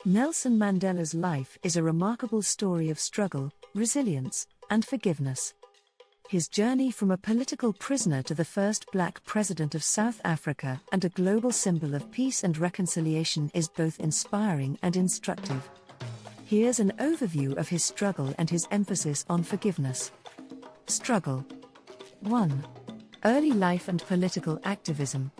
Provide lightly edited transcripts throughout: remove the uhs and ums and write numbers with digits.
Nelson Mandela's life is a remarkable story of struggle, resilience, and forgiveness. His journey from a political prisoner to the first black president of South Africa and a global symbol of peace and reconciliation is both inspiring and instructive. Here's an overview of his struggle and his emphasis on forgiveness. Struggle. 1. Early life and political activism.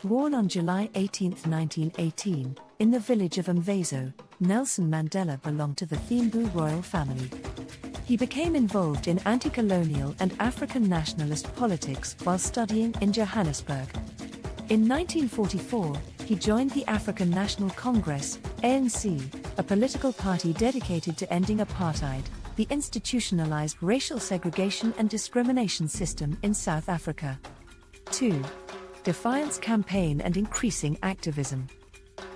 Born on July 18, 1918, in the village of Mvezo, Nelson Mandela belonged to the Thembu royal family. He became involved in anti-colonial and African nationalist politics while studying in Johannesburg. In 1944, he joined the African National Congress, ANC, a political party dedicated to ending apartheid, the institutionalized racial segregation and discrimination system in South Africa. 2. Defiance campaign and increasing activism.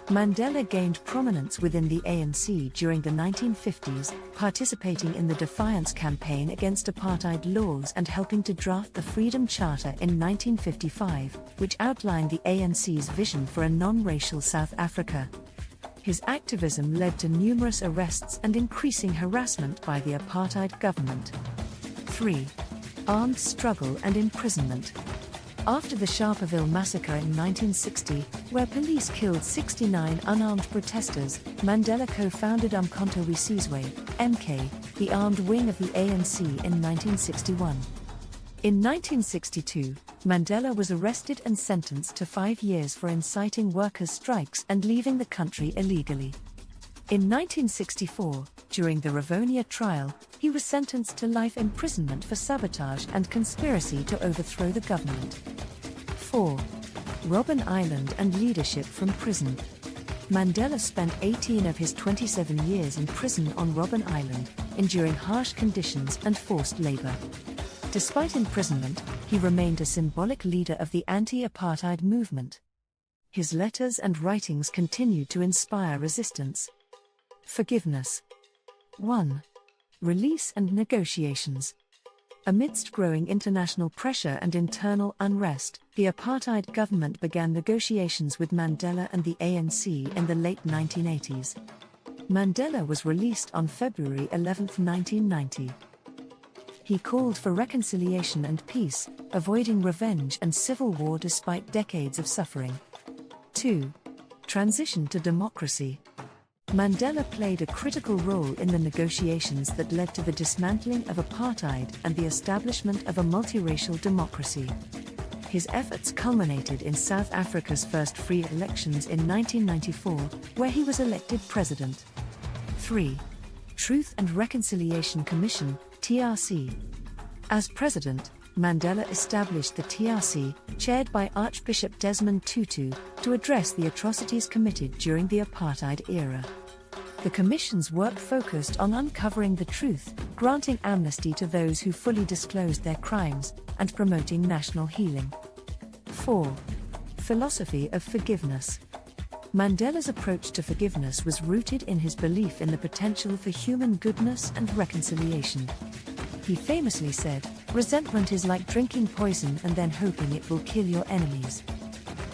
Mandela gained prominence within the ANC during the 1950s, participating in the Defiance campaign against apartheid laws and helping to draft the Freedom Charter in 1955, which outlined the ANC's vision for a non-racial South Africa. His activism led to numerous arrests and increasing harassment by the apartheid government. 3. Armed struggle and imprisonment. After the Sharperville massacre in 1960, where police killed 69 unarmed protesters, Mandela co-founded Umkhonto we Sizwe, MK, the armed wing of the ANC in 1961. In 1962, Mandela was arrested and sentenced to 5 years for inciting workers' strikes and leaving the country illegally. In 1964, during the Rivonia trial, he was sentenced to life imprisonment for sabotage and conspiracy to overthrow the government. 4. Robben Island and leadership from prison. Mandela spent 18 of his 27 years in prison on Robben Island, enduring harsh conditions and forced labor. Despite imprisonment, he remained a symbolic leader of the anti-apartheid movement. His letters and writings continued to inspire resistance. Forgiveness. 1. Release and negotiations. Amidst growing international pressure and internal unrest, the apartheid government began negotiations with Mandela and the ANC in the late 1980s. Mandela was released on February 11, 1990. He called for reconciliation and peace, avoiding revenge and civil war despite decades of suffering. 2. Transition to democracy. Mandela played a critical role in the negotiations that led to the dismantling of apartheid and the establishment of a multiracial democracy. His efforts culminated in South Africa's first free elections in 1994, where he was elected president. 3. Truth and Reconciliation Commission, TRC. As president, Mandela established the TRC, chaired by Archbishop Desmond Tutu, to address the atrocities committed during the apartheid era. The Commission's work focused on uncovering the truth, granting amnesty to those who fully disclosed their crimes, and promoting national healing. 4. Philosophy of forgiveness. Mandela's approach to forgiveness was rooted in his belief in the potential for human goodness and reconciliation. He famously said, "Resentment is like drinking poison and then hoping it will kill your enemies."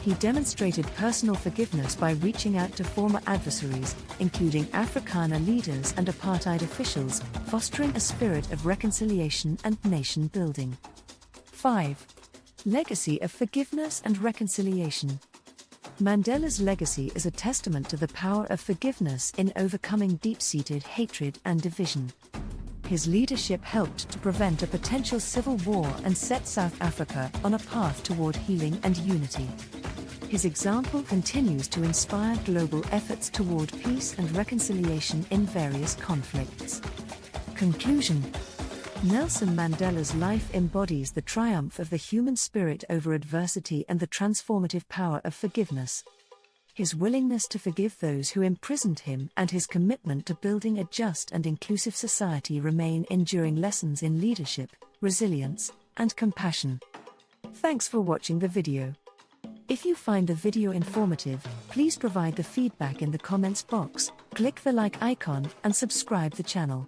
He demonstrated personal forgiveness by reaching out to former adversaries, including Afrikaner leaders and apartheid officials, fostering a spirit of reconciliation and nation building. 5. Legacy of forgiveness and reconciliation. Mandela's legacy is a testament to the power of forgiveness in overcoming deep-seated hatred and division. His leadership helped to prevent a potential civil war and set South Africa on a path toward healing and unity. His example continues to inspire global efforts toward peace and reconciliation in various conflicts. Conclusion. Nelson Mandela's life embodies the triumph of the human spirit over adversity and the transformative power of forgiveness. His willingness to forgive those who imprisoned him and his commitment to building a just and inclusive society remain enduring lessons in leadership, resilience, and compassion. Thanks for watching the video. If you find the video informative, please provide the feedback in the comments box, click the like icon, and subscribe the channel.